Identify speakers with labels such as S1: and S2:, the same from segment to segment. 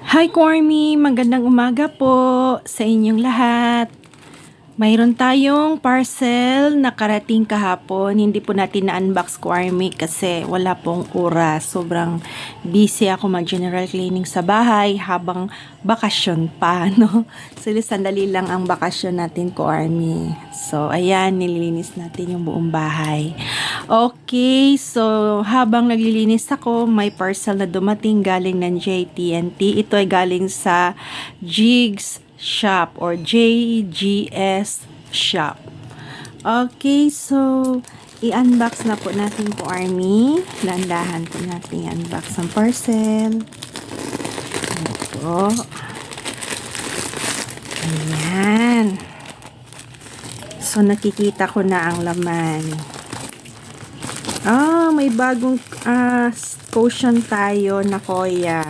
S1: Hi Cormy, magandang umaga po sa inyong lahat. Mayroon tayong parcel na karating kahapon. Hindi po natin na-unbox Cormy kasi wala pong oras. Sobrang busy ako mag-general cleaning sa bahay habang bakasyon pa, no? So, sandali lang ang bakasyon natin, Cormy. So, ayan, nililinis natin yung buong bahay. Okay, so habang naglilinis ako, may parcel na dumating galing ng JTNT. Ito ay galing sa Jigs Shop or JGS Shop. Okay, so i-unbox na po natin po, Army. Landahan po natin i-unbox ang parcel. Ito po. Ayan. So nakikita ko na ang laman. May bagong caution tayo na Koya.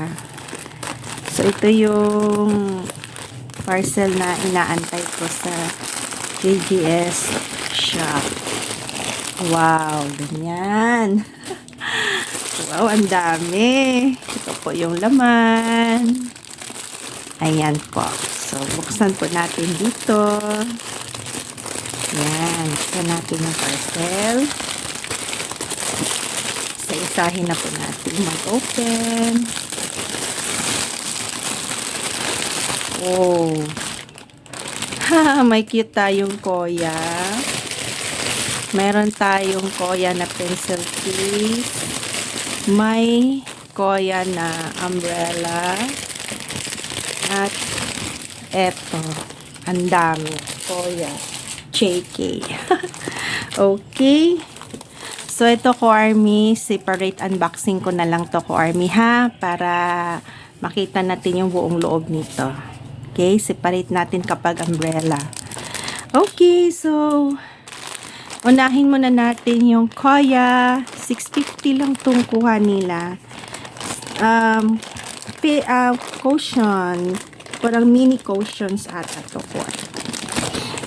S1: So ito yung parcel na inaantay ko sa JGS Shop. Wow, ganyan. Wow, ang dami. Ito po yung laman. Ayan po. So, buksan po natin dito. Ayan. Buksan natin yung parcel. So, isahin na po natin mag-open. Oh. May cute tayong Koya. Meron tayong Koya na pencil case. May Koya na umbrella. At eto, ang dami. Koya. JK. Okay. So, ito ko, Army. Separate unboxing ko na lang to ko, Army, ha? Para makita natin yung buong loob nito. Okay, separate natin kapag umbrella. Okay, so unahin muna natin yung Koya. 650 lang itong kuha nila. Caution. Parang mini cautions ata to po.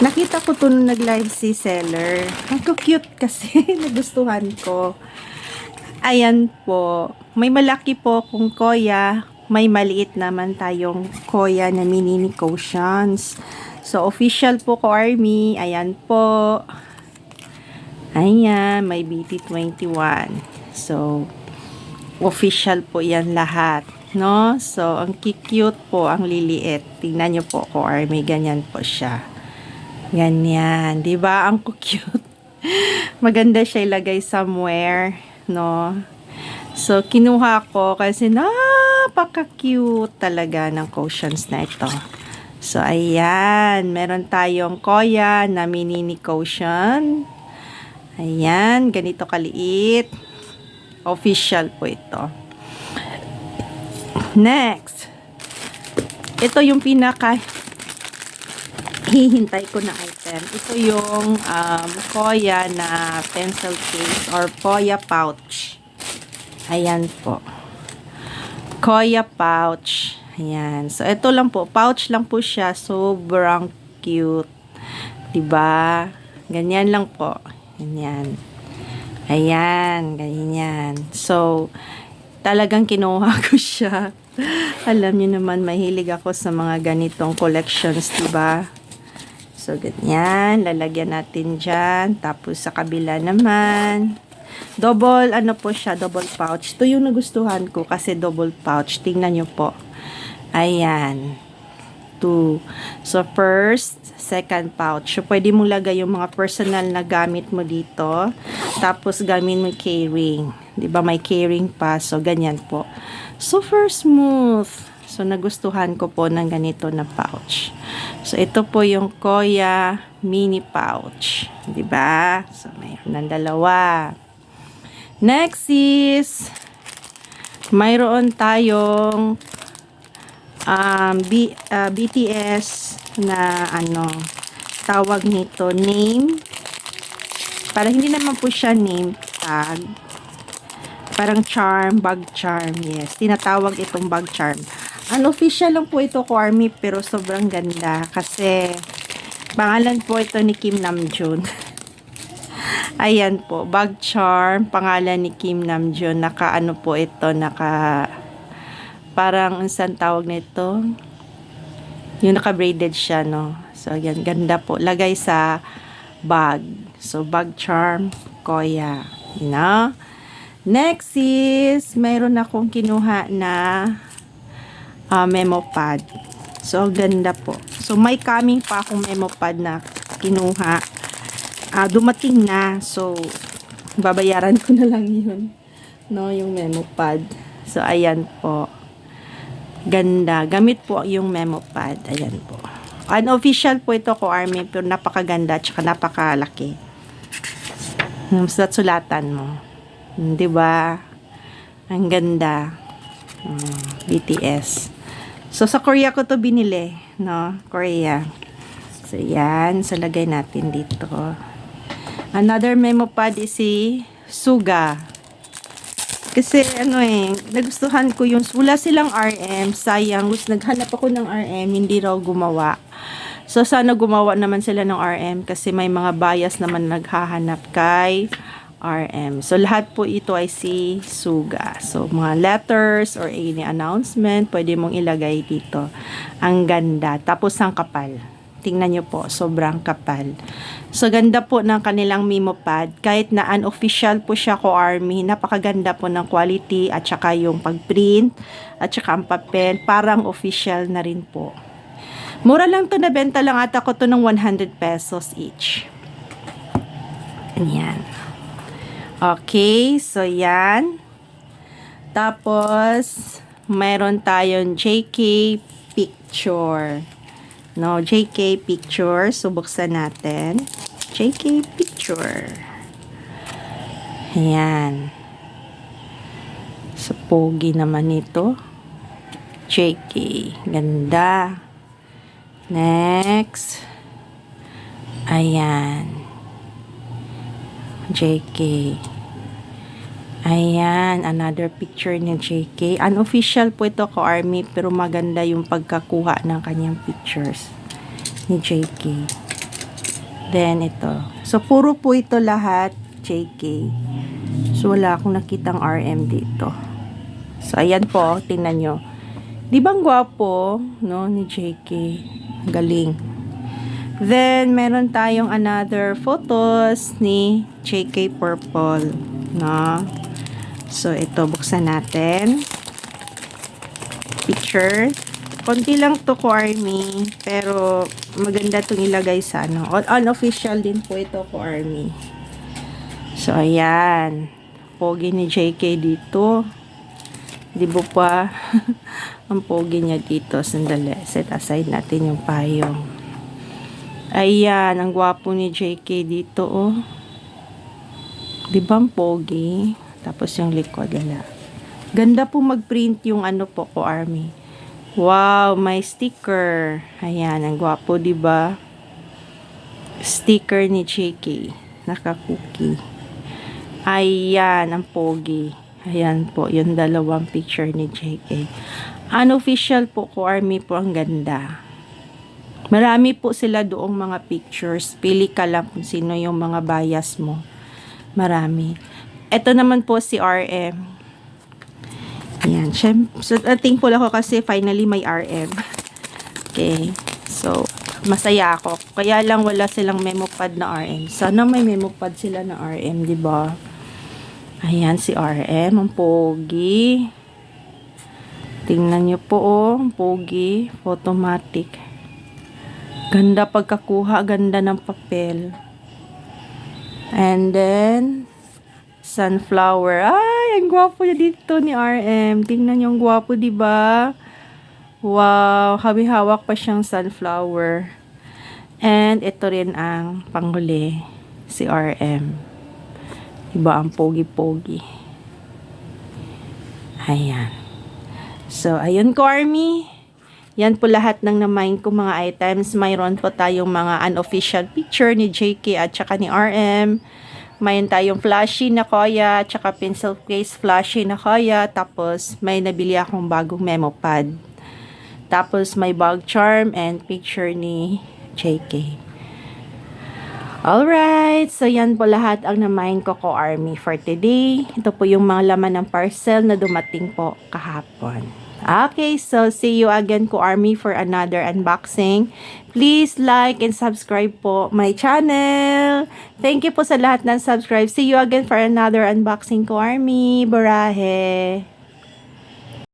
S1: Nakita ko to nung nag-live si seller. Ang cute kasi. Nagustuhan ko. Ayan po. May malaki po kung Koya. May maliit naman tayong Koya na mini cautions. So, official po ko, Army. Ayan po. Ayan, may BT21. So, official po yan lahat. No? So, ang cute po, ang liliit. Tingnan nyo po ko, Army. Ganyan po siya. Ganyan. Diba? Ang cute. Maganda siya ilagay somewhere. No? So, kinuha ko kasi napaka-cute talaga ng cautions na ito. So, ayan. Meron tayong Koya na mini caution. Ayan. Ganito kaliit. Official po ito. Next. Ito yung pinaka hihintay ko na item. Ito yung Koya na pencil case or Koya pouch. Ayan po. Koya pouch. Ayan. So, ito lang po. Pouch lang po siya. Sobrang cute. Diba? Ganyan lang po. Ganyan. Ayan. Ganyan. So, talagang kinuha ko siya. Alam niyo naman, mahilig ako sa mga ganitong collections. Diba? So, ganyan. Lalagyan natin dyan. Tapos, sa kabila naman. Double, ano po siya, double pouch. Ito yung nagustuhan ko kasi double pouch. Tingnan nyo po. Ayan. 2. So, first, second pouch. So, pwede mo lagay yung mga personal na gamit mo dito. Tapos, gamit mo keyring. Diba, may keyring pa. So, ganyan po. Super smooth. So, nagustuhan ko po ng ganito na pouch. So, ito po yung Koya mini pouch. Diba? So, mayroon ng dalawa. Next is, mayroon tayong BTS na tawag nito, name. Para hindi naman po siya name tag. Parang charm, bag charm. Yes, tinatawag itong bag charm. Unofficial lang po ito ko, Army, pero sobrang ganda. Kasi, pangalan po ito ni Kim Namjoon. Ayan po, bag charm, pangalan ni Kim Namjoon. Naka ano po ito, naka parang saan tawag nito? Yung naka-braided siya, no? So, yan, ganda po. Lagay sa bag. So, bag charm, Koya. You know? Next is, mayroon akong kinuha na memo pad. So, ganda po. So, may coming pa akong memo pad na kinuha. Dumating na. So, babayaran ko na lang yun. No, yung memo pad. So, ayan po. Ganda. Gamit po yung memo pad. Ayan po. Unofficial po ito ko, Army. Pero napakaganda at saka napakalaki. Sulatan mo. Diba? Ang ganda. BTS. So, sa Korea ko to binili. No? Korea. So, yan. So, lagay natin dito. Another memo pad is si Suga. Kasi nagustuhan ko yung wala silang RM, sayang, naghanap ako ng RM, hindi raw gumawa. So sana gumawa naman sila ng RM kasi may mga bias naman naghahanap kay RM. So lahat po ito ay si Suga. So mga letters or any announcement, pwede mong ilagay dito. Ang ganda. Tapos ang kapal. Tingnan nyo po, sobrang kapal. So, ganda po ng kanilang memo pad. Kahit na unofficial po siya ko Army, napakaganda po ng quality at saka yung pag-print at saka ang papel. Parang official na rin po. Mura lang to, nabenta lang ata ko to ng 100 pesos each. Ayan. Okay, so yan. Tapos, mayroon tayong JK picture. No, JK picture. So, buksan natin. JK picture. Ayan. So, pogi naman ito. JK. Ganda. Next. Ayan. JK. Ayan. Another picture ni JK. Unofficial po ito ko Army, pero maganda yung pagkakuha ng kanyang pictures ni JK. Then, ito. So, puro po ito lahat JK. So, wala akong nakitang RM dito. So, ayan po. Tingnan nyo. Di ba ang gwapo, no, ni JK? Galing. Then, meron tayong another photos ni JK Purple. No? So, ito, buksan natin. Picture. Konti lang to ko Army. Pero, maganda itong ilagay sa unofficial din po ito ko Army. So, ayan. Pogi ni JK dito. Di ba pa? Ang pogi niya dito. Sandali. Set aside natin yung payong. Ayan. Ang gwapo ni JK dito, oh. Di ba ang pogi? Tapos yung likod, gala. Ganda po mag-print yung po ko Army. Wow, may sticker. Ayan, ang gwapo, di ba? Sticker ni JK. Naka-cookie. Ayan, ang pogi. Ayan po, yung dalawang picture ni JK. Unofficial po ko Army po, ang ganda. Marami po sila doong mga pictures. Pili ka lang kung sino yung mga bias mo. Marami. Ito naman po si RM. Ayan. So, thankful ako kasi finally may RM. Okay. So, masaya ako. Kaya lang wala silang memo pad na RM. Sana may memo pad sila na RM, di ba? Ayan si RM. Ang pogi. Tingnan nyo po, oh. Ang pogi. Photomatic. Ganda pagkakuha. Ganda ng papel. And then, sunflower. Ay, ang gwapo niya dito ni RM. Tingnan niyo, ang gwapo, di ba? Wow, hawak pa siyang sunflower. And ito rin ang panghuli, si RM. Diba, ang pogi-pogi. Ayan. So, ayun ko, Army. Yan po lahat ng namain ko mga items. Mayroon po tayong mga unofficial picture ni JK at saka ni RM. Mayroon tayong flashy na Koya, tsaka pencil case flashy na Koya. Tapos, may nabili akong bagong memo pad. Tapos, may bag charm and picture ni JK. Alright, so yan po lahat ang namain ko Army for today. Ito po yung mga laman ng parcel na dumating po kahapon. Okay, so see you again ko Army for another unboxing. Please like and subscribe po my channel. Thank you po sa lahat ng subscribe. See you again for another unboxing ko Army. Barahe.